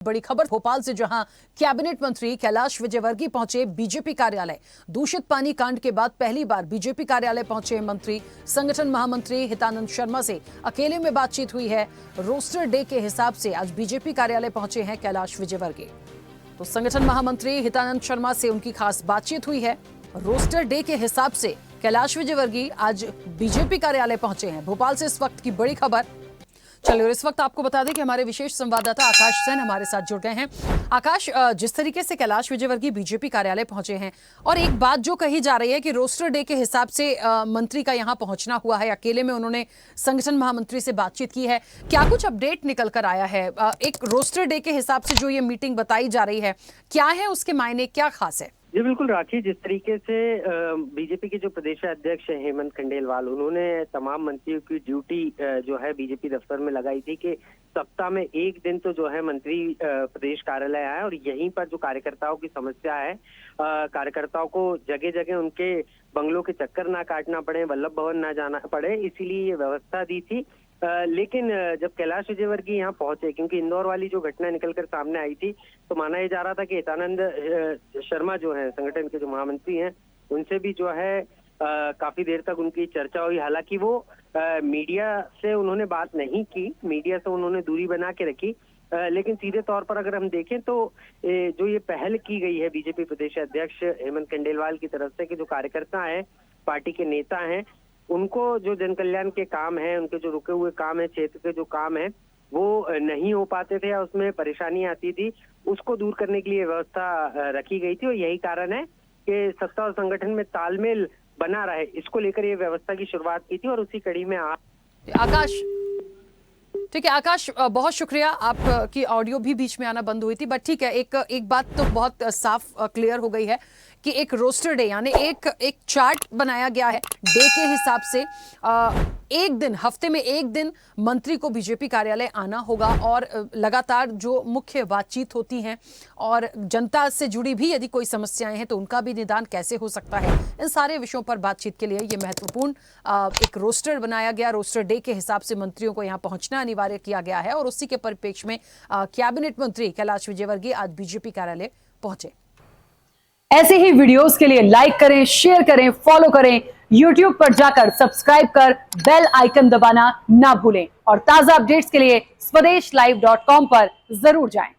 बड़ी खबर भोपाल से, जहां कैबिनेट मंत्री कैलाश विजयवर्गीय पहुंचे बीजेपी कार्यालय। दूषित पानी कांड के बाद पहली बार बीजेपी कार्यालय पहुंचे मंत्री। संगठन महामंत्री हितानंद शर्मा से अकेले में बातचीत हुई है। रोस्टर डे के हिसाब से आज बीजेपी कार्यालय पहुंचे हैं कैलाश विजयवर्गीय। तो संगठन महामंत्री हितानंद शर्मा से उनकी खास बातचीत हुई है। रोस्टर डे के हिसाब से कैलाश विजयवर्गीय आज बीजेपी कार्यालय पहुंचे हैं। भोपाल से इस वक्त की बड़ी खबर। चलिए, और इस वक्त आपको बता दें कि हमारे विशेष संवाददाता आकाश सेन हमारे साथ जुड़ गए हैं। आकाश, जिस तरीके से कैलाश विजयवर्गीय बीजेपी कार्यालय पहुंचे हैं और एक बात जो कही जा रही है कि रोस्टर डे के हिसाब से मंत्री का यहां पहुंचना हुआ है, अकेले में उन्होंने संगठन महामंत्री से बातचीत की है, क्या कुछ अपडेट निकल कर आया है? एक रोस्टर डे के हिसाब से जो ये मीटिंग बताई जा रही है, क्या है उसके मायने, क्या खास है? जी बिल्कुल राखी, जिस तरीके से बीजेपी के जो प्रदेश अध्यक्ष हेमंत खंडेलवाल, उन्होंने तमाम मंत्रियों की ड्यूटी जो है बीजेपी दफ्तर में लगाई थी कि सप्ताह में एक दिन तो जो है मंत्री प्रदेश कार्यालय आए और यहीं पर जो कार्यकर्ताओं की समस्या है, कार्यकर्ताओं को जगह जगह उनके बंगलों के चक्कर ना काटना पड़े, वल्लभ भवन ना जाना पड़े, इसीलिए ये व्यवस्था दी थी। लेकिन जब कैलाश विजयवर्गीय यहाँ पहुंचे, क्योंकि इंदौर वाली जो घटना निकलकर सामने आई थी, तो माना ये जा रहा था कि हितानंद शर्मा जो है संगठन के जो महामंत्री हैं, उनसे भी जो है काफी देर तक उनकी चर्चा हुई। हालांकि वो मीडिया से उन्होंने बात नहीं की, मीडिया से उन्होंने दूरी बना के रखी, लेकिन सीधे तौर पर अगर हम देखें तो जो ये पहल की गई है बीजेपी प्रदेश अध्यक्ष हेमंत खंडेलवाल की तरफ से कि जो कार्यकर्ता हैं, पार्टी के नेता हैं, उनको जो जन कल्याण के काम है, उनके जो रुके हुए काम है, क्षेत्र के जो काम है, वो नहीं हो पाते थे या उसमें परेशानी आती थी, उसको दूर करने के लिए व्यवस्था रखी गई थी। और यही कारण है कि सत्ता और संगठन में तालमेल बना रहे, इसको लेकर ये व्यवस्था की शुरुआत की थी। और उसी कड़ी में आकाश, ठीक है आकाश, बहुत शुक्रिया। आपकी ऑडियो भी बीच में आना बंद हुई थी, बट ठीक है, एक बात तो बहुत साफ क्लियर हो गई है कि एक रोस्टर डे यानी एक चार्ट बनाया गया है डे के हिसाब से। एक दिन, हफ्ते में एक दिन मंत्री को बीजेपी कार्यालय आना होगा और लगातार जो मुख्य बातचीत होती हैं और जनता से जुड़ी भी यदि कोई समस्याएं हैं तो उनका भी निदान कैसे हो सकता है, इन सारे विषयों पर बातचीत के लिए ये महत्वपूर्ण एक रोस्टर बनाया गया। रोस्टर डे के हिसाब से मंत्रियों को यहाँ पहुंचना अनिवार्य किया गया है और उसी के परिप्रेक्ष्य में कैबिनेट मंत्री कैलाश विजयवर्गीय आज बीजेपी कार्यालय पहुंचे। ऐसे ही वीडियोस के लिए लाइक करें, शेयर करें, फॉलो करें। YouTube पर जाकर सब्सक्राइब कर बेल आइकन दबाना ना भूलें और ताजा अपडेट्स के लिए swedeshlive.com पर जरूर जाएं।